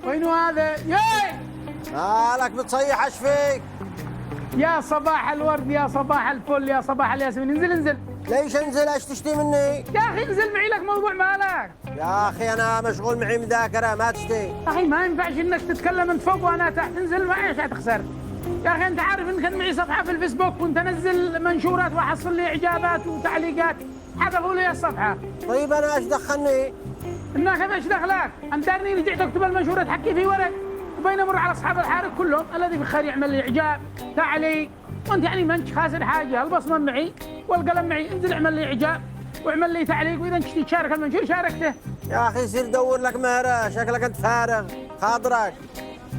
وينو هذا؟ ياي مالك بتصيح ايش فيك؟ يا صباح الورد، يا صباح الفل، يا صباح الياسمين. انزل انزل. ليش انزل؟ ايش تشتي مني؟ يا اخي انزل معي، لك موضوع مالك. يا اخي انا مشغول معي مذاكره، ما تشتي. يا اخي ما ينفعش انك تتكلم انت فوق وانا تحت. انزل معي عشان تخسر. يا اخي انت عارف ان كان معي صفحه في الفيسبوك وانت انزل منشورات واحصل لي اعجابات وتعليقات، حذفوا لي الصفحه. طيب انا ايش دخلني؟ انك ايش دخلك؟ انت دارني رجعت اكتب المنشورات حكي في ورق وبين امر على اصحاب الحارق كلهم، الذي بالخير يعمل لي اعجاب تعليق، وانت يعني ما انت خاسر حاجه. البصمه معي والقلم معي، انزل اعمل لي اعجاب واعمل لي تعليق، واذا انت تشارك المنشور شاركته. يا اخي سير دور لك مهره، شكلك انت فارغ خاطرك.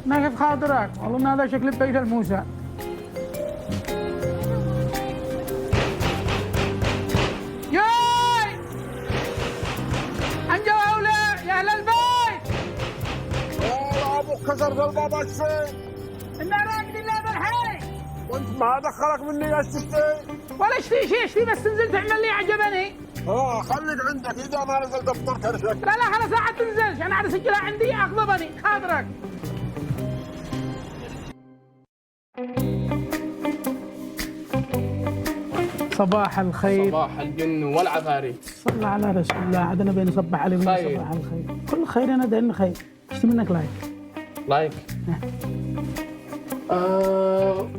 ما كيف خاطرك؟ والله ان هذا شكل بيت الموسى. ياي انجوا هؤلاء يا اهل البيت. والله ابوك كسر في الباب ايش فيك؟ انا راقد لا بالحي. وانت ما دخلك مني ايش تشتي؟ ولا اشتي شيء، اشتي بس نزلت تعمل لي عجبني. خليك عندك، اذا ما نزلت افطر كرشك. لا خلاص لا تنزلش، انا عاد اسجلها عندي اغضبني خاطرك. صباح الخير. صباح الجن والعفاريت. صلى على رسول الله، عاد انا بين صبح عليه من خير. صباح الخير. كل خير، انا دايما خير. اشتي منك لايك. لايك؟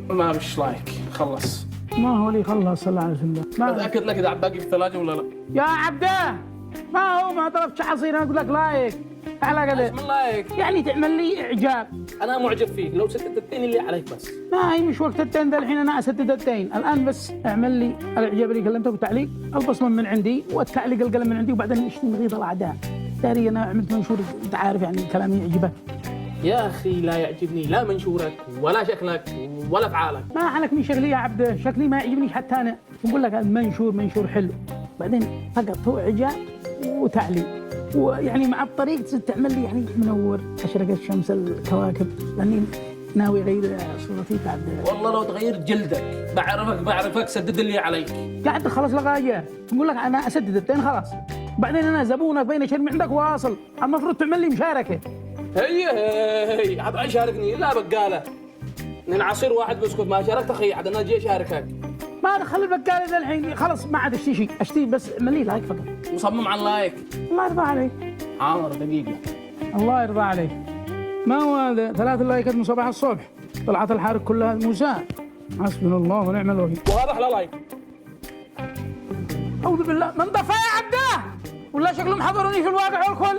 ما مش لايك، خلص. ما هو اللي خلص، صلى على رسول الله. ما اتاكد لك اذا باقي في الثلاجه ولا لا. يا عبده ما هو ما طلبت عصير، انا اقول لك لايك. على ايش قد من لايك؟ يعني تعمل لي اعجاب. انا معجب فيك، لو سددت الدين اللي عليك بس. ما هي مش وقت التين ذا، الحين انا اسدد التين الان، بس اعمل لي الاعجاب اللي كلمتك وتعليق، البصمه من عندي والتعليق القلم من عندي، وبعدين نشتي نغيظ الاعداء. داري انا عملت منشور، انت عارف يعني كلامي يعجبك. يا اخي لا يعجبني لا منشورك ولا شكلك ولا افعالك. ما عليك من شكلي يا عبده، شكلي ما يعجبني حتى انا. بقول لك المنشور منشور حلو، بعدين فقط هو اعجاب وتعليق، ويعني مع الطريق تعمل لي يعني منور، اشرقت شمس الكواكب، لاني ناوي اغير صورتي يا عبده. والله لو تغير جلدك بعرفك سدد اللي عليك. قاعد خلص لغايه، بقول لك انا اسدد التين خلاص، بعدين انا زبونك بين شرمي عندك واصل، المفروض تعمل لي مشاركه. هي عاد شاركني الا بقاله. من عصير واحد بسكوت ما شاركت اخي، عاد انا اجي اشاركك. ما دخل البقاله ذا الحين، خلاص ما عاد اشتي شيء، اشتي بس ملي لايك فقط. مصمم على اللايك. الله يرضى عليك. حاضر دقيقه. الله يرضى عليك. ما هو هذا 3 لايكات من صباح الصبح، طلعت الحارق كلها موسى. حسبنا الله ونعم الوكيل. وهذا احلى لايك. اعوذ بالله من ضفا يا عبده، ولا شكلهم حضروني في الواقع والكل.